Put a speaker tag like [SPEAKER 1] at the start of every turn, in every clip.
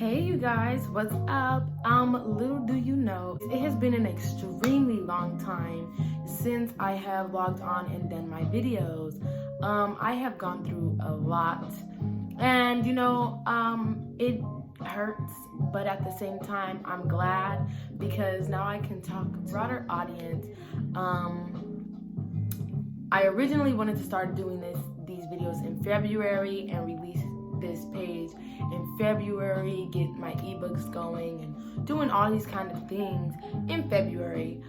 [SPEAKER 1] Hey you guys, what's up? Little do you know, it has been an extremely long time since I have logged on and done my videos. I have gone through a lot, and it hurts, but at the same time, I'm glad because now I can talk to a broader audience. I originally wanted to start doing these videos in February and release this page in February, get my ebooks going and doing all these kind of things in February.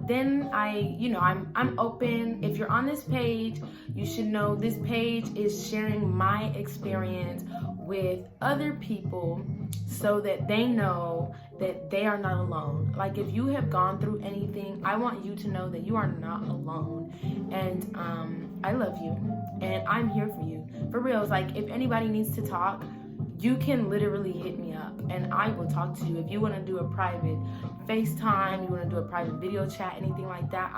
[SPEAKER 1] Then I'm open. If you're on this page, you should know this page is sharing my experience with other people so that they know that they are not alone. Like, if you have gone through anything, I want you to know that you are not alone. And I love you and I'm here for you. For real, it's like, if anybody needs to talk, you can literally hit me up and I will talk to you. If you want to do a private FaceTime, you want to do a private video chat, anything like that,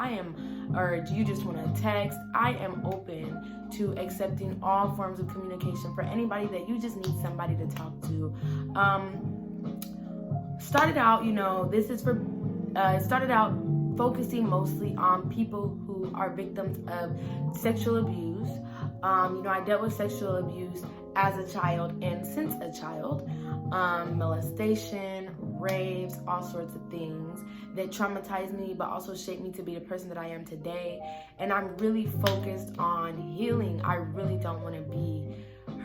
[SPEAKER 1] or do you just want to text, I am open to accepting all forms of communication for anybody that you just need somebody to talk to. Started out, it started out focusing mostly on people who are victims of sexual abuse. I dealt with sexual abuse as a child and since a child, molestation, rapes, all sorts of things that traumatized me but also shaped me to be the person that I am today. And I'm really focused on healing. I really don't want to be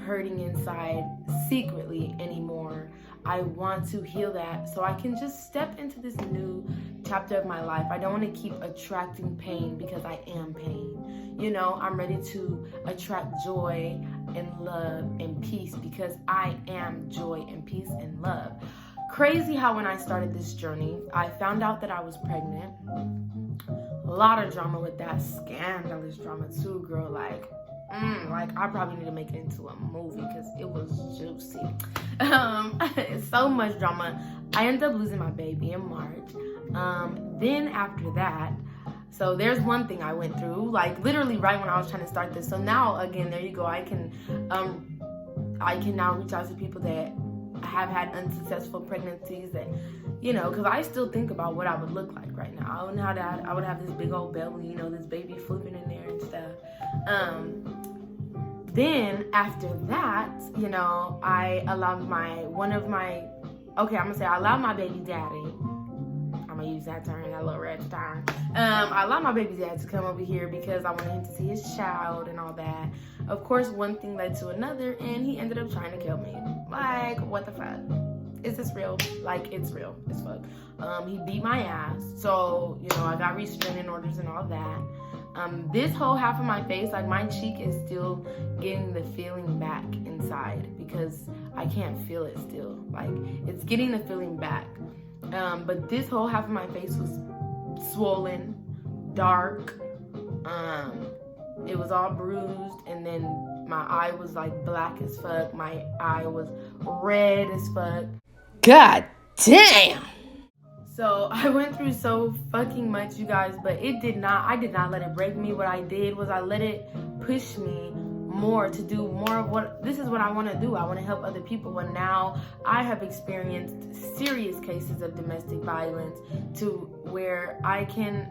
[SPEAKER 1] hurting inside secretly anymore. I want to heal that so I can just step into this new chapter of my life. I don't want to keep attracting pain because I am pain. I'm ready to attract joy and love and peace because I am joy and peace and love. Crazy how when I started this journey, I found out that I was pregnant. A lot of drama with that, scandalous drama too, girl. Like I probably need to make it into a movie because it was juicy. So much drama. I ended up losing my baby in March. Then after that, so there's one thing I went through, like literally right when I was trying to start this. So now again, there you go. I can now reach out to people that have had unsuccessful pregnancies that, because I still think about what I would look like right now. I would have this big old belly, this baby flipping in there and stuff. Then after that, I allowed I allowed my baby daddy. I'm gonna use that term, that little red term. I allowed my baby dad to come over here because I wanted him to see his child and all that. Of course, one thing led to another, and he ended up trying to kill me. Like, what the fuck? Is this real? Like, it's real as fuck. He beat my ass, so I got restraining orders and all that. This whole half of my face, like my cheek, is still getting the feeling back inside because I can't feel it still. Like, it's getting the feeling back. But this whole half of my face was swollen, dark. It was all bruised, and then my eye was like black as fuck. My eye was red as fuck. God damn! So I went through so fucking much, you guys, but I did not let it break me. What I did was I let it push me more to do more of this is what I want to do. I want to help other people. And now I have experienced serious cases of domestic violence to where I can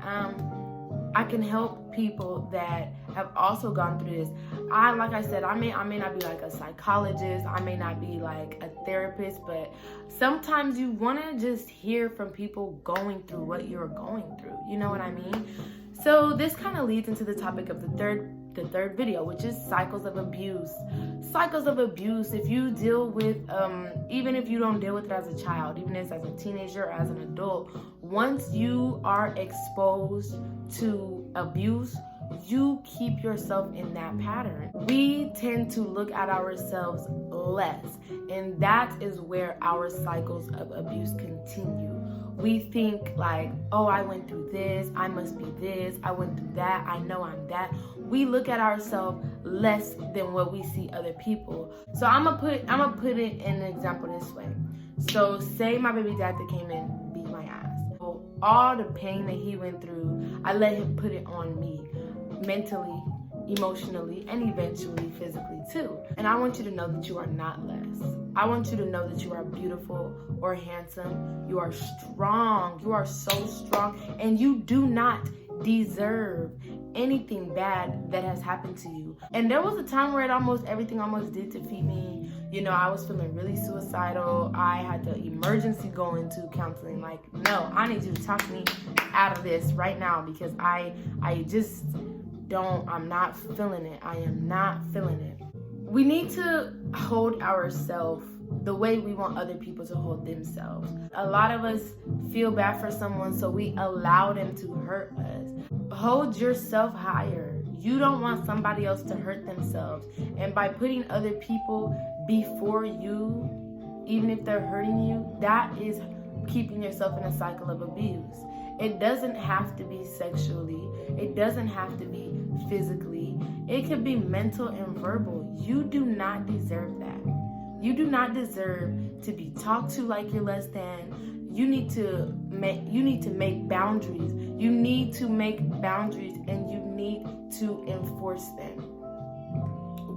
[SPEAKER 1] help people that have also gone through this. Like I said, I may not be like a psychologist, I may not be like a therapist, but sometimes you want to just hear from people going through what you're going through. You know what I mean? So this kind of leads into the topic of the third video, which is cycles of abuse. Cycles of abuse. If you deal with, even if you don't deal with it as a child, even as a teenager or as an adult, once you are exposed to abuse, you keep yourself in that pattern. We tend to look at ourselves less, and that is where our cycles of abuse continue. We think like, oh, I went through this, I must be this, I went through that, I know I'm that. We look at ourselves less than what we see other people. So I'm gonna put it in an example this way. So say my baby dad that came in beat my ass. So all the pain that he went through, I let him put it on me, mentally, emotionally, and eventually physically too. And I want you to know that you are not less. I want you to know that you are beautiful or handsome. You are strong. You are so strong. And you do not deserve anything bad that has happened to you. And there was a time where everything almost did defeat me. You know, I was feeling really suicidal. I had to emergency go into counseling. Like, no, I need you to talk me out of this right now, because I just I'm not feeling it. I am not feeling it. We need to hold ourselves the way we want other people to hold themselves. A lot of us feel bad for someone, so we allow them to hurt us. Hold yourself higher. You don't want somebody else to hurt themselves. And by putting other people before you, even if they're hurting you, that is keeping yourself in a cycle of abuse. It doesn't have to be sexually. It doesn't have to be physically. It could be mental and verbal. You do not deserve that. You do not deserve to be talked to like you're less than. You need to make boundaries. You need to make boundaries, and you need to enforce them.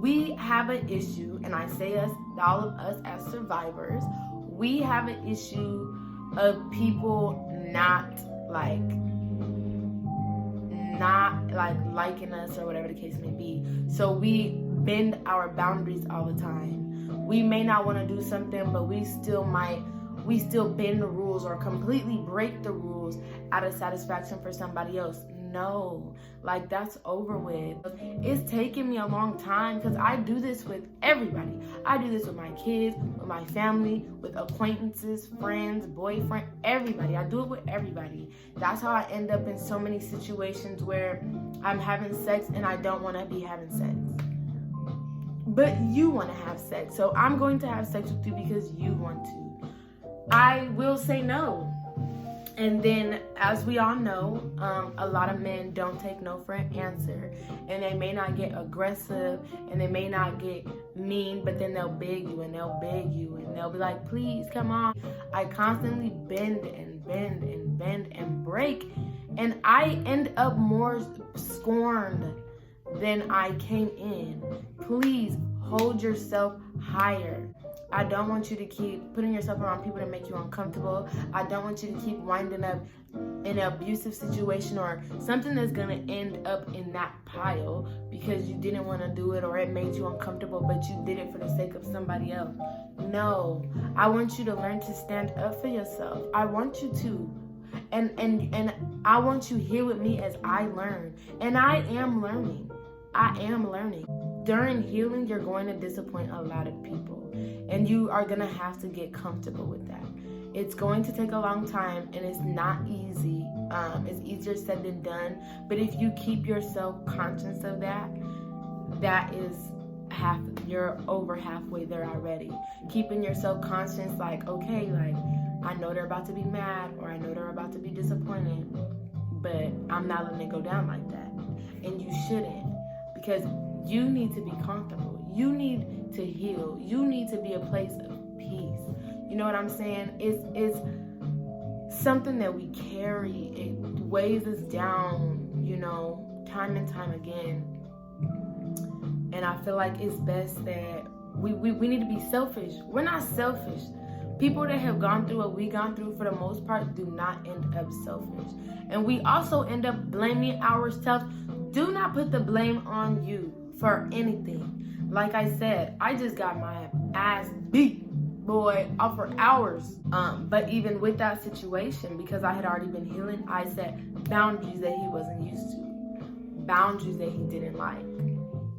[SPEAKER 1] We have an issue, and I say us, all of us as survivors, we have an issue of people not liking us or whatever the case may be. So we bend our boundaries all the time. We may not want to do something, but we still bend the rules or completely break the rules out of satisfaction for somebody else. No, like, that's over with. It's taken me a long time, because I do this with everybody. I do this with my kids, with my family, with acquaintances, friends, boyfriend, everybody. I do it with everybody. That's how I end up in so many situations where I'm having sex and I don't want to be having sex. But you want to have sex, so I'm going to have sex with you because you want to. I will say no. And then, as we all know, a lot of men don't take no for an answer, and they may not get aggressive, and they may not get mean, but then they'll beg you, and they'll beg you, and they'll be like, please, come on. I constantly bend and bend and bend and break, and I end up more scorned than I came in. Please hold yourself higher. I don't want you to keep putting yourself around people that make you uncomfortable. I don't want you to keep winding up in an abusive situation or something that's going to end up in that pile because you didn't want to do it or it made you uncomfortable, but you did it for the sake of somebody else. No, I want you to learn to stand up for yourself. I want you to. And I want you here with me as I learn. And I am learning. During healing, you're going to disappoint a lot of people, and you are going to have to get comfortable with that. It's going to take a long time, and it's not easy. It's easier said than done, but if you keep yourself conscious of that, that is you're over halfway there already. Keeping yourself conscious, like, okay, like, I know they're about to be mad, or I know they're about to be disappointed, but I'm not letting it go down like that. And you shouldn't, because you need to be comfortable. You need to heal. You need to be a place of peace. You know what I'm saying? It's something that we carry. It weighs us down, you know, time and time again. And I feel like it's best that we need to be selfish. We're not selfish. People that have gone through what we gone through, for the most part, do not end up selfish. And we also end up blaming ourselves. Do not put the blame on you for anything. Like I said, I just got my ass beat, boy, off for hours. But even with that situation, because I had already been healing, I set boundaries that he wasn't used to. Boundaries that he didn't like.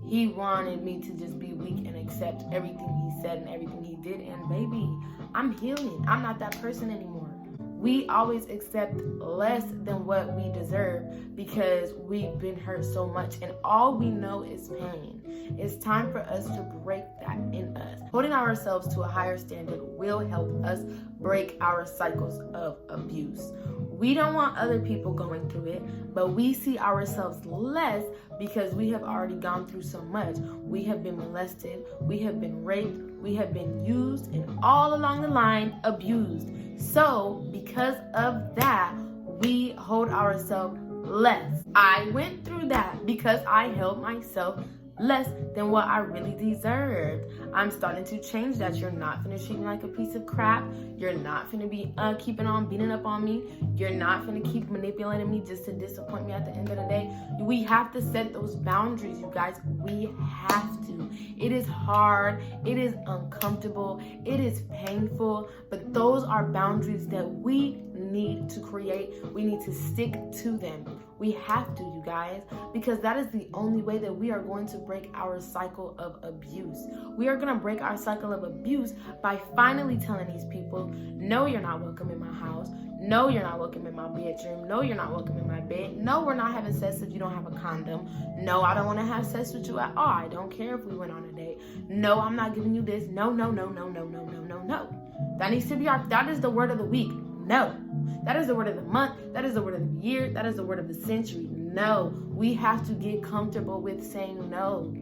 [SPEAKER 1] He wanted me to just be weak and accept everything he said and everything he did. And baby, I'm healing. I'm not that person anymore. We always accept less than what we deserve because we've been hurt so much, and all we know is pain. It's time for us to break that in us. Holding ourselves to a higher standard will help us break our cycles of abuse. We don't want other people going through it, but we see ourselves less because we have already gone through so much. We have been molested, we have been raped, we have been used, and all along the line, abused. So, because of that, we hold ourselves less. I went through that because I held myself less than what I really deserved. I'm starting to change that. You're not finna treat me like a piece of crap. You're not finna be keeping on beating up on me. You're not finna keep manipulating me just to disappoint me at the end of the day. We have to set those boundaries, you guys. We have to. It is hard. It is uncomfortable. It is painful. But those are boundaries that we need to create. We need to stick to them. We have to, you guys, because that is the only way that we are going to break our cycle of abuse. We are going to break our cycle of abuse by finally telling these people, no, you're not welcome in my house. No, you're not welcome in my bedroom. No, you're not welcome in my bed. No, we're not having sex if you don't have a condom. No, I don't want to have sex with you at all. I don't care if we went on a date. No, I'm not giving you this. No, no, no, no, no, no, no, no, no. That needs to be that is the word of the week. No. That is the word of the month. That is the word of the year. That is the word of the century. No. We have to get comfortable with saying no.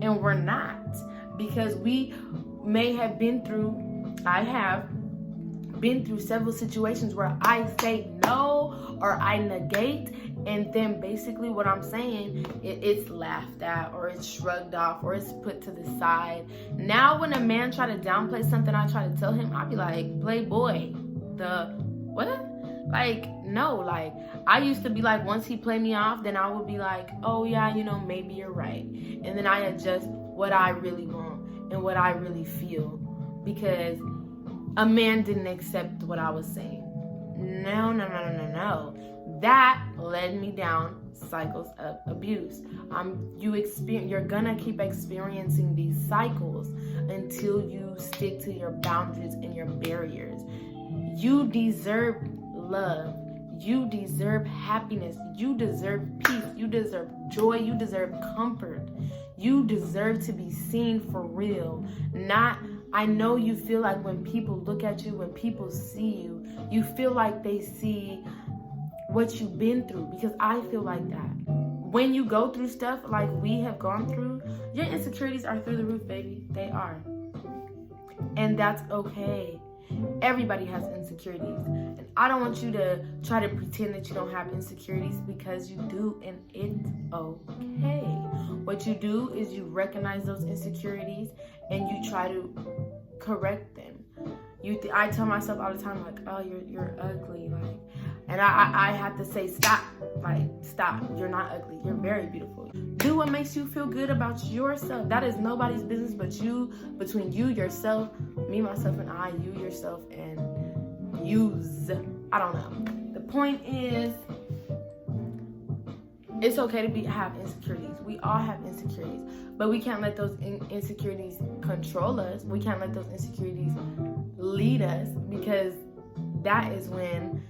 [SPEAKER 1] And we're not. Because we may have been through, I have been through several situations where I say no or I negate, and then basically what I'm saying, it's laughed at or it's shrugged off or it's put to the side. Now when a man try to downplay something I try to tell him, I'll be like, Playboy, the what? Like, no, like, I used to be like, once he played me off, then I would be like, oh yeah, maybe you're right. And then I adjust what I really want and what I really feel, because a man didn't accept what I was saying. No. That led me down cycles of abuse. You're gonna keep experiencing these cycles until you stick to your boundaries and your barriers. You deserve love. You deserve happiness. You deserve peace. You deserve joy. You deserve comfort. You deserve to be seen for real. I know you feel like when people look at you, when people see you, you feel like they see what you've been through, because I feel like that. When you go through stuff like we have gone through, your insecurities are through the roof, baby. They are. And that's okay. Everybody has insecurities. And I don't want you to try to pretend that you don't have insecurities, because you do, and it's okay. What you do is you recognize those insecurities and you try to correct them. I tell myself all the time, like, oh, you're ugly, like, and I have to say, stop, you're not ugly, you're very beautiful. Do what makes you feel good about yourself. That is nobody's business but you, between you, yourself, me, myself, and I, you, yourself, and yous. I don't know. The point is, it's okay to have insecurities. We all have insecurities, but we can't let those insecurities control us. We can't let those insecurities lead us, because that is when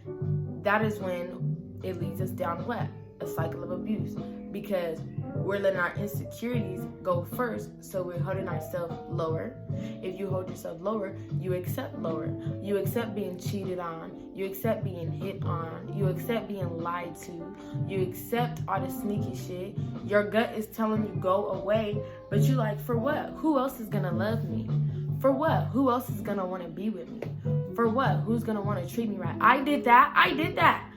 [SPEAKER 1] it leads us down what? A cycle of abuse, because we're letting our insecurities go first, so we're holding ourselves lower. If you hold yourself lower, you accept lower. You accept being cheated on. You accept being hit on. You accept being lied to. You accept all the sneaky shit. Your gut is telling you go away, but you're like, for what? Who else is gonna love me? For what? Who else is gonna want to be with me? For what? Who's gonna want to treat me right? I did that.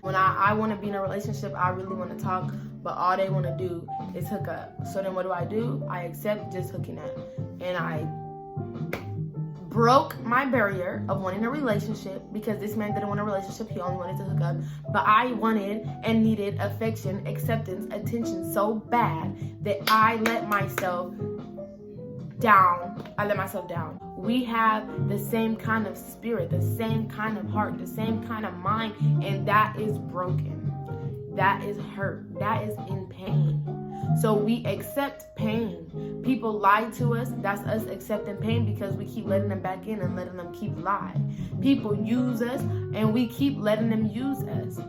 [SPEAKER 1] When I want to be in a relationship, I really want to talk, but all they want to do is hook up. So then what do? I accept just hooking up. And I broke my barrier of wanting a relationship, because this man didn't want a relationship. He only wanted to hook up. But I wanted and needed affection, acceptance, attention so bad that I let myself down. We have the same kind of spirit, the same kind of heart, the same kind of mind, and that is broken. That is hurt. That is in pain. So we accept pain. People lie to us. That's us accepting pain, because we keep letting them back in and letting them keep lying. People use us and we keep letting them use us.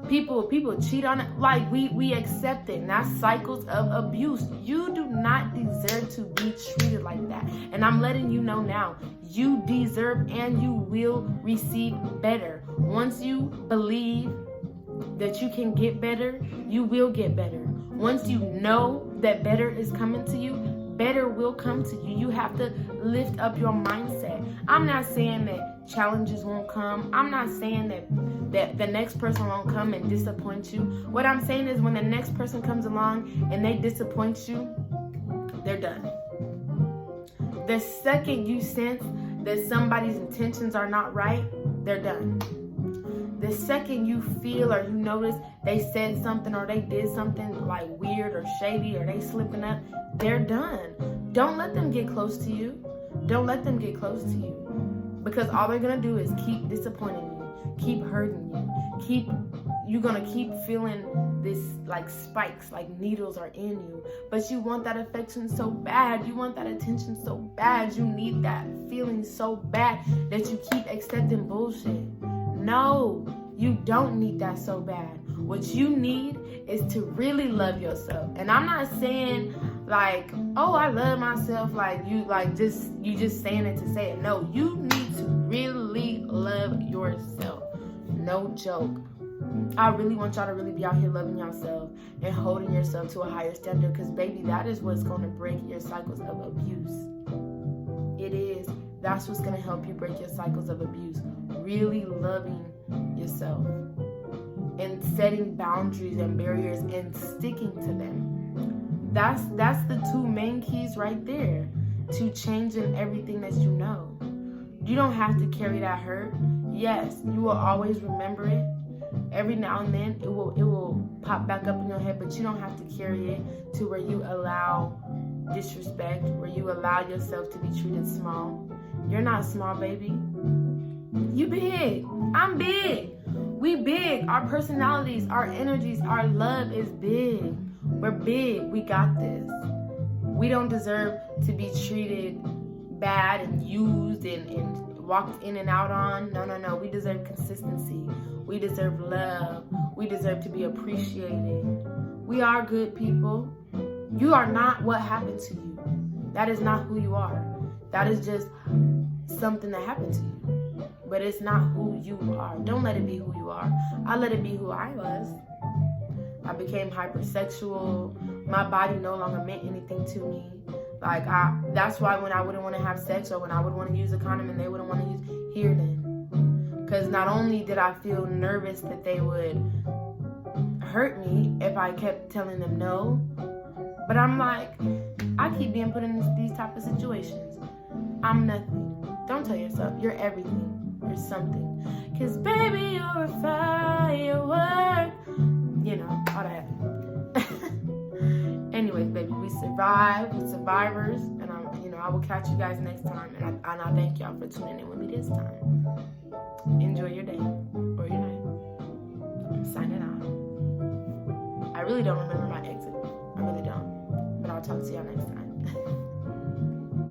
[SPEAKER 1] People cheat on it. Like we accept it. And that's cycles of abuse. You do not deserve to be treated like that. And I'm letting you know now, you deserve and you will receive better. Once you believe that you can get better, you will get better. Once you know that better is coming to you, better will come to you. You have to lift up your mindset. I'm not saying that challenges won't come. I'm not saying that the next person won't come and disappoint you. What I'm saying is, when the next person comes along and they disappoint you, they're done. The second you sense that somebody's intentions are not right, they're done. The second you feel or you notice they said something or they did something like weird or shady or they slipping up, they're done. Don't let them get close to you. Don't let them get close to you. Because all they're going to do is keep disappointing you, keep hurting you, you're going to keep feeling this like spikes, like needles are in you. But you want that affection so bad. You want that attention so bad. You need that feeling so bad that you keep accepting bullshit. No, you don't need that so bad. What you need is to really love yourself. And I'm not saying like, oh, I love myself, like you just saying it to say it. No, you need to really love yourself. No joke. I really want y'all to really be out here loving yourself and holding yourself to a higher standard, because baby, that is what's going to break your cycles of abuse. It is. That's what's going to help you break your cycles of abuse. Really loving yourself and setting boundaries and barriers and sticking to them. That's the two main keys right there to changing everything that you know. You don't have to carry that hurt. Yes, you will always remember it. Every now and then it will pop back up in your head, but you don't have to carry it to where you allow disrespect, where you allow yourself to be treated small. You're not small, baby. You big. I'm big. We big. Our personalities, our energies, our love is big. We're big. We got this. We don't deserve to be treated bad and used and walked in and out on. No. We deserve consistency. We deserve love. We deserve to be appreciated. We are good people. You are not what happened to you. That is not who you are. That is just something that happened to you. But it's not who you are. Don't let it be who you are. I let it be who I was. I became hypersexual. My body no longer meant anything to me. That's why when I wouldn't want to have sex or when I would want to use a condom and they wouldn't want to use, here then. Because not only did I feel nervous that they would hurt me if I kept telling them no, but I'm like, I keep being put in these type of situations. I'm nothing. Don't tell yourself you're everything. You're something. Because baby, you're a firework. You know, all that. Anyways, baby, we survived. We're survivors. And I will catch you guys next time. And I thank y'all for tuning in with me this time. Enjoy your day or your night. I'm signing out. I really don't remember my exit. I really don't. But I'll talk to y'all next time.